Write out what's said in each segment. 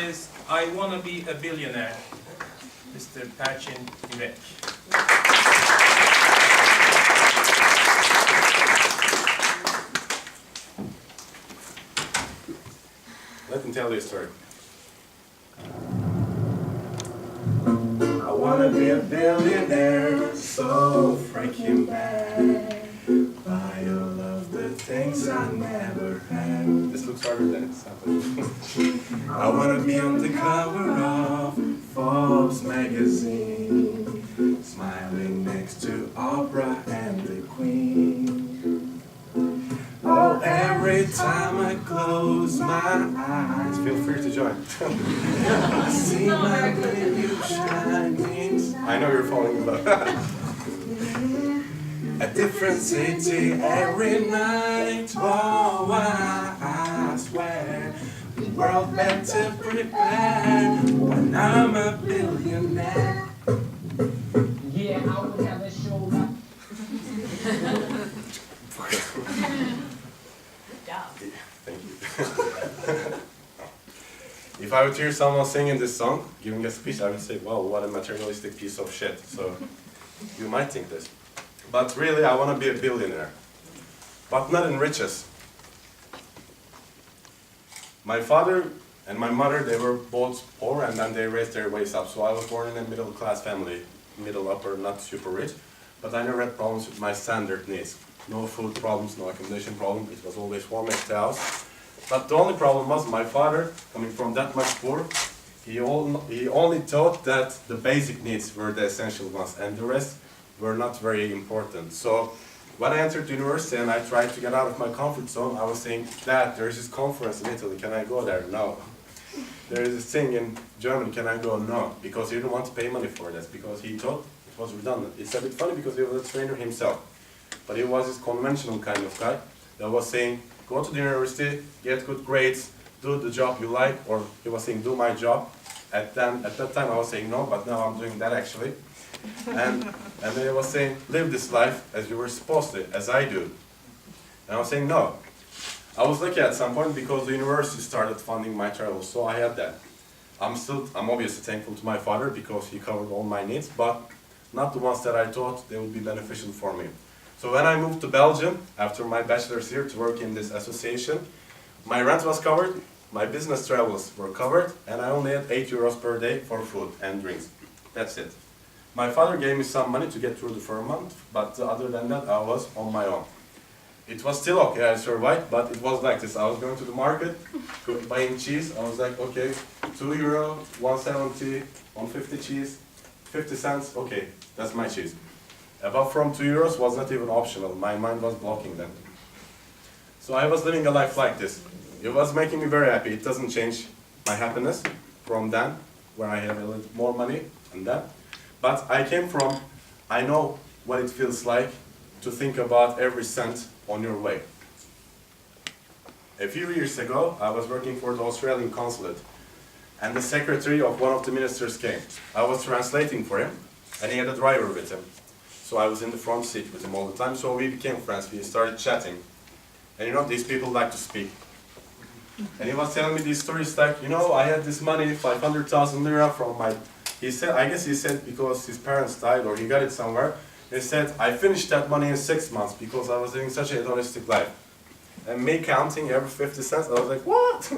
is I Wanna Be a Billionaire, Mr. Perçin, İmrek. Let me tell you a story. I wanna be a billionaire, so freaking bad. Buy all of the things I never had. This looks harder than it sounds. I wanna be on the cover of Forbes magazine, smiling next to Oprah and the Queen. Oh, every time I close my eyes, feel free to join. I see my new shining. I know you're falling in love. A different city every night. Oh, I swear the world better prepare when I'm a billionaire. Yeah, I would have a shoulder. Thank you. If I would hear someone singing this song, giving a speech, I would say, wow, what a materialistic piece of shit. So you might think this. But really, I want to be a billionaire. But not in riches. My father and my mother, they were both poor and then they raised their ways up. So I was born in a middle class family, middle upper, not super rich. But I never had problems with my standard needs. No food problems, no accommodation problem. It was always warm at the house. But the only problem was my father, coming from that much poor, he only thought that the basic needs were the essential ones and the rest were not very important. So when I entered university and I tried to get out of my comfort zone, I was saying, Dad, there is this conference in Italy, can I go there? No. There is this thing in Germany, can I go? No. Because he didn't want to pay money for this, because he thought it was redundant. It's a bit funny because he was a trainer himself. But he was this conventional kind of guy that was saying, go to the university, get good grades, do the job you like, or he was saying, do my job. At that time I was saying no, but now I'm doing that actually. And then he was saying, live this life as you were supposed to, as I do. And I was saying no. I was lucky at some point because the university started funding my travels, so I had that. I'm obviously thankful to my father because he covered all my needs, but not the ones that I thought they would be beneficial for me. So when I moved to Belgium, after my bachelor's here to work in this association, my rent was covered, my business travels were covered, and I only had 8 euros per day for food and drinks. That's it. My father gave me some money to get through the first month, but other than that, I was on my own. It was still okay, I survived, but it was like this. I was going to the market, buying cheese. I was like, okay, 2 euro, 1.70, 1.50 cheese, 50 cents, okay, that's my cheese. Above from 2 euros was not even optional. My mind was blocking them. So I was living a life like this. It was making me very happy. It doesn't change my happiness from then, where I have a little more money and that. But I came from, I know what it feels like to think about every cent on your way. A few years ago, I was working for the Australian consulate, and the secretary of one of the ministers came. I was translating for him, and he had a driver with him. So I was in the front seat with him all the time, so we became friends. We started chatting. And you know, these people like to speak. And he was telling me these stories like, you know, I had this money, 500,000 lira from my... He said, I guess he said because his parents died or he got it somewhere. He said, I finished that money in 6 months because I was living such a hedonistic life. And me counting every 50 cents, I was like, what?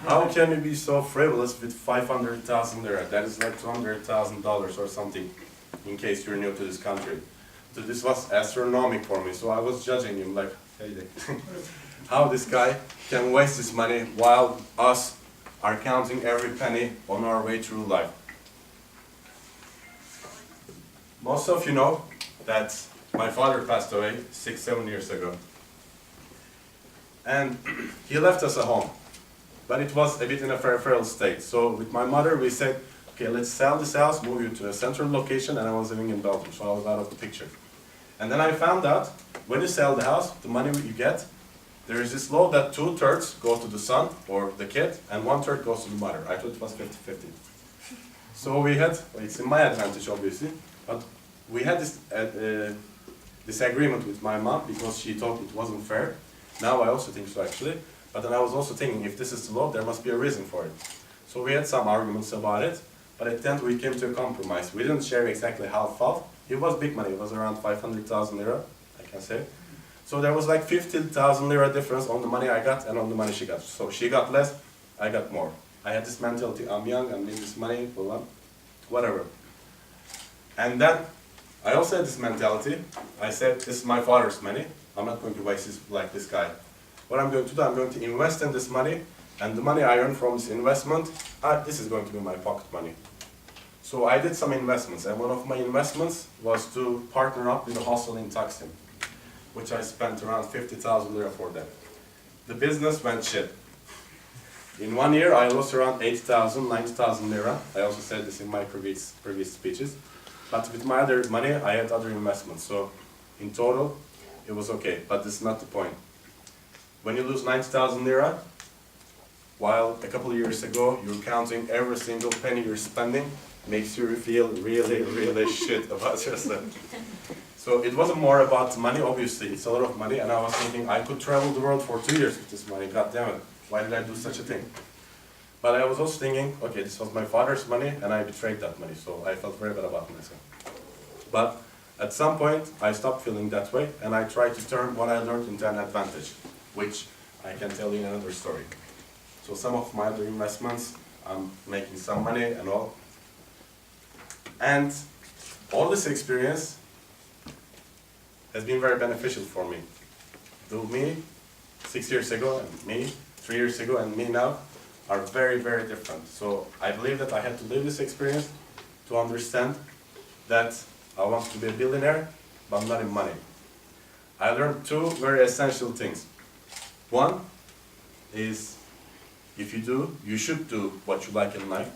How can you be so frivolous with 500,000 lira? That is like $200,000 or something, in case you're new to this country. So this was astronomical for me, so I was judging him like, hey, how this guy can waste his money while us are counting every penny on our way through life. Most of you know that my father passed away 6-7 years ago. And he left us a home, but it was a bit in a feral state. So with my mother we said, okay, let's sell this house, move you to a central location, and I was living in Belgium, so I was out of the picture. And then I found out, when you sell the house, the money you get, there is this law that 2/3 go to the son or the kid, and 1/3 goes to the mother. I thought it was 50-50. So we had, well, it's in my advantage obviously, but we had this agreement with my mom because she thought it wasn't fair. Now I also think so actually, but then I was also thinking if this is the law, there must be a reason for it. So we had some arguments about it, but at the end we came to a compromise. We didn't share exactly half. It was big money, it was around 500,000 lira, I can say. So there was like 50,000 lira difference on the money I got and on the money she got. So she got less, I got more. I had this mentality, I'm young, I need this money, blah, blah, whatever. And then I also had this mentality. I said, this is my father's money. I'm not going to waste this like this guy. What I'm going to do, I'm going to invest in this money, and the money I earn from this investment, this is going to be my pocket money. So I did some investments, and one of my investments was to partner up with a hostel in Taksim, which I spent around 50,000 lira for that. The business went shit. In 1 year, I lost around 80,000, 90,000 lira. I also said this in my previous speeches. But with my other money, I had other investments. So in total, it was okay. But this is not the point. When you lose 90,000 lira, while a couple of years ago, you're counting every single penny you're spending, makes you feel really, really shit about yourself. So it wasn't more about money, obviously, it's a lot of money, and I was thinking I could travel the world for 2 years with this money, god damn it, why did I do such a thing? But I was also thinking, okay, this was my father's money, and I betrayed that money, so I felt very bad about myself. But at some point, I stopped feeling that way, and I tried to turn what I learned into an advantage, which I can tell you in another story. So some of my other investments, I'm making some money and all. And all this experience has been very beneficial for me. Though me 6 years ago and me 3 years ago and me now are very, very different. So I believe that I had to live this experience to understand that I want to be a billionaire, but not in money. I learned two very essential things. One is if you should do what you like in life.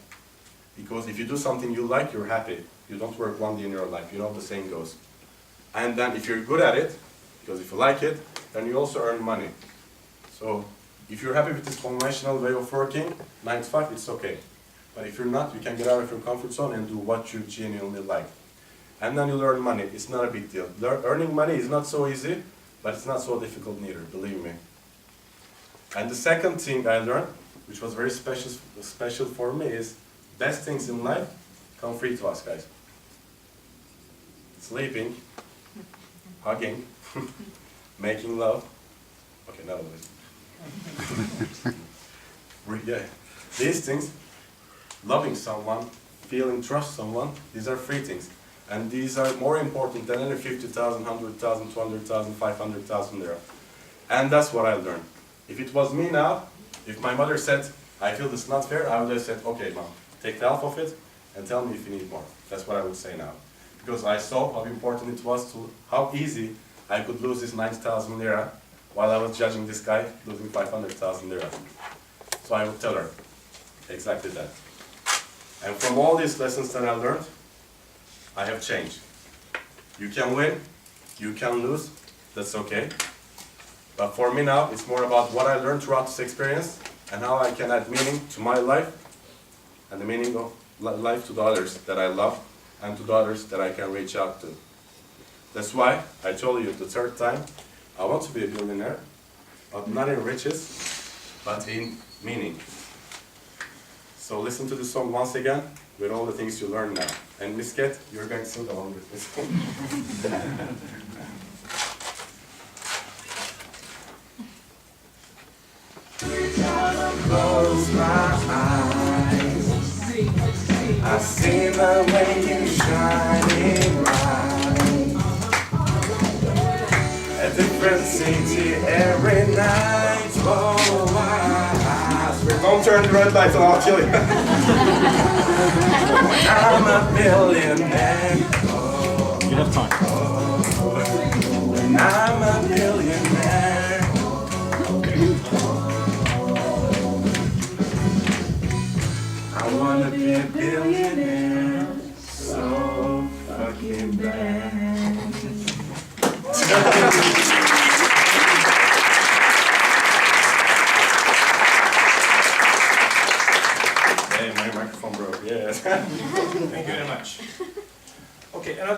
Because if you do something you like, you're happy. You don't work one day in your life, you know how the saying goes. And then if you're good at it, because if you like it, then you also earn money. So if you're happy with this conventional way of working, 9 to 5, it's okay. But if you're not, you can get out of your comfort zone and do what you genuinely like. And then you'll earn money. It's not a big deal. Earning money is not so easy, but it's not so difficult neither, believe me. And the second thing I learned, which was very special for me, is best things in life come free to us, guys. Sleeping, hugging, making love. Okay, not always. Yeah. These things, loving someone, feeling trust someone, these are free things. And these are more important than any 50,000, 100,000, 200,000, 500,000 lira. And that's what I learned. If it was me now, if my mother said, I feel this is not fair, I would have said, okay, mom, take half of it and tell me if you need more. That's what I would say now. Because I saw how important it was to, how easy I could lose this 90,000 lira while I was judging this guy losing 500,000 lira. So I would tell her exactly that. And from all these lessons that I learned, I have changed. You can win, you can lose, that's okay. But for me now, it's more about what I learned throughout this experience and how I can add meaning to my life and the meaning of life to the others that I love and to the others that I can reach out to. That's why I told you the third time, I want to be a billionaire, but not in riches, but in meaning. So listen to the song once again with all the things you learn now. And Misket, you're going to sing along with me. Close my eyes, I see the way you shining bright. A different city every night. Oh, Don't turn the red lights on, I'll kill you. I'm a billionaire. You have time. I'm a billionaire. I wanna be a billionaire so fucking bad. Hey, my microphone broke, yeah. Thank you very much.